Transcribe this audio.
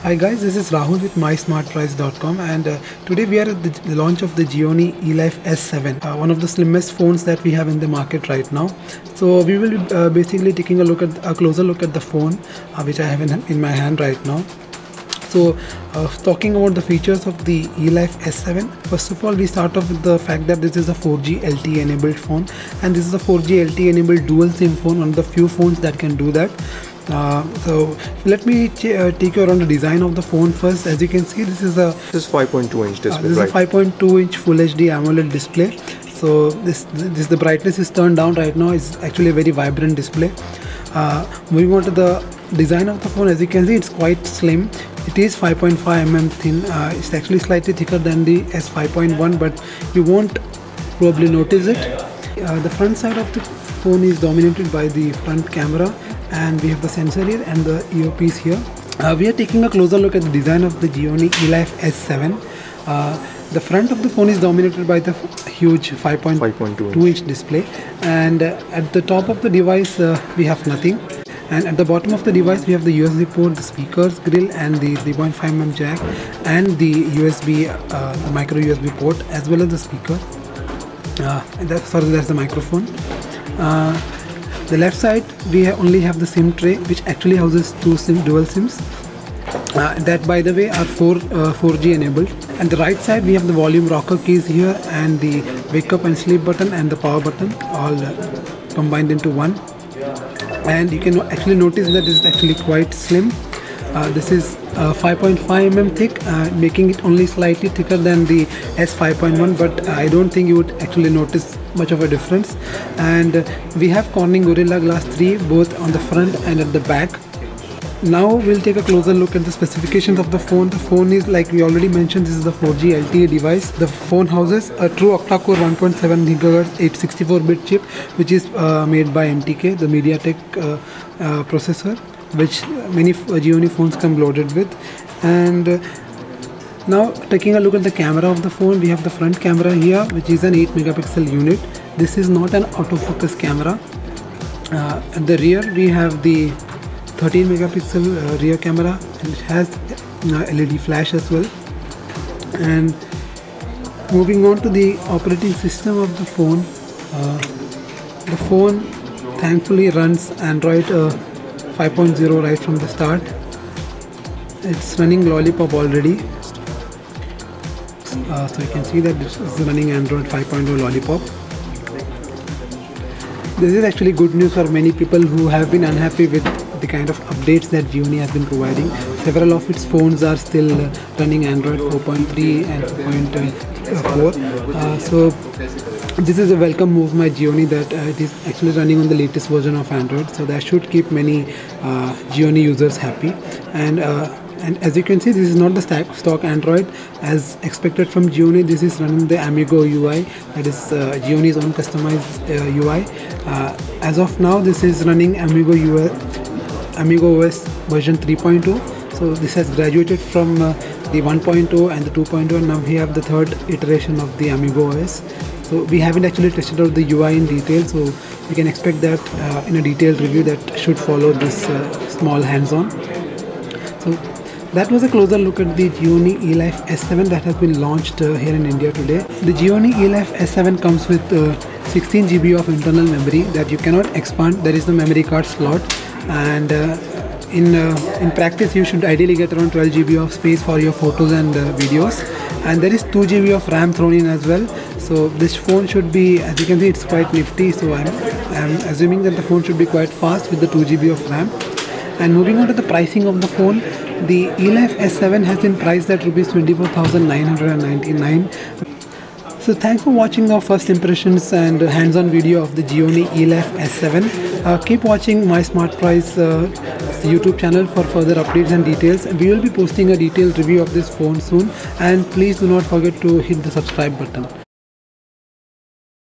Hi guys, this is Rahul with MySmartPrice.com, and today we are at the launch of the Gionee Elife S7, one of the slimmest phones that we have in the market right now. So we will be basically taking a closer look at the phone, which I have in my hand right now. So talking about the features of the Elife S7, first of all we start off with the fact that this is a 4G LTE enabled phone, and this is a 4G LTE enabled dual SIM phone, one of the few phones that can do that. So let me take you around the design of the phone first. As you can see, this is 5.2 inch display. This is a 5.2 inch Full HD AMOLED display. So this the brightness is turned down right now. It's actually a very vibrant display. Moving on to the design of the phone, as you can see, it's quite slim. It is 5.5 mm thin. It's actually slightly thicker than the S5.1, but you won't probably notice it. The front side of the phone is dominated by the front camera, and we have the sensor here and the earpiece here. We are taking a closer look at the design of the Gionee Elife S7. The front of the phone is dominated by the huge 5.2 inch display, and at the top of the device we have nothing, and at the bottom of the device we have the USB port, the speakers grill, and the 3.5 mm jack, and the USB the micro USB port, as well as the speaker. That's the microphone. The left side we only have the SIM tray, which actually houses two dual SIMs. That, by the way, are 4G enabled. And the right side we have the volume rocker keys here, and the wake up and sleep button and the power button, all combined into one. And you can actually notice that this is actually quite slim. This is 5.5 mm thick, making it only slightly thicker than the S5.1, but I don't think you would actually notice much of a difference. And we have Corning Gorilla Glass 3 both on the front and at the back. Now we'll take a closer look at the specifications of the phone. The phone is, like we already mentioned, this is a 4G LTE device. The phone houses a true octa-core 1.7 GHz 864-bit chip, which is made by MTK, the MediaTek processor, which many Gionee phones come loaded with. And now taking a look at the camera of the phone, we have the front camera here, which is an 8 megapixel unit. This is not an autofocus camera. At the rear we have the 13 megapixel rear camera, and it has LED flash as well. And moving on to the operating system of the phone thankfully runs Android 5.0 right from the start. It's running Lollipop already. So you can see that this is running Android 5.0 Lollipop. This is actually good news for many people who have been unhappy with the kind of updates that Gionee has been providing. Several of its phones are still running Android 4.3 and 4.4. So this is a welcome move by Gionee, that it is actually running on the latest version of Android. So that should keep many Gionee users happy. And as you can see, this is not the stock Android as expected from Gionee. This is running the Amigo UI, that is Gionee's own customized UI. As of now, this is running Amigo OS version 3.2. So this has graduated from the 1.0 and the 2.0, and now we have the third iteration of the Amigo OS. So we haven't actually tested out the UI in detail, so you can expect that in a detailed review that should follow this small hands-on. So that was a closer look at the Gionee Elife S7 that has been launched here in India today. The Gionee Elife S7 comes with 16 GB of internal memory that you cannot expand. There is the memory card slot, and in practice you should ideally get around 12 GB of space for your photos and videos. And there is 2 GB of RAM thrown in as well. So this phone should be, as you can see, it's quite nifty. So I'm assuming that the phone should be quite fast with the 2 GB of RAM. And moving on to the pricing of the phone, the Elife S7 has been priced at Rs 24,999. So thanks for watching our first impressions and hands-on video of the Gionee Elife S7. Keep watching My Smart Price YouTube channel for further updates and details. We will be posting a detailed review of this phone soon, and please do not forget to hit the subscribe button.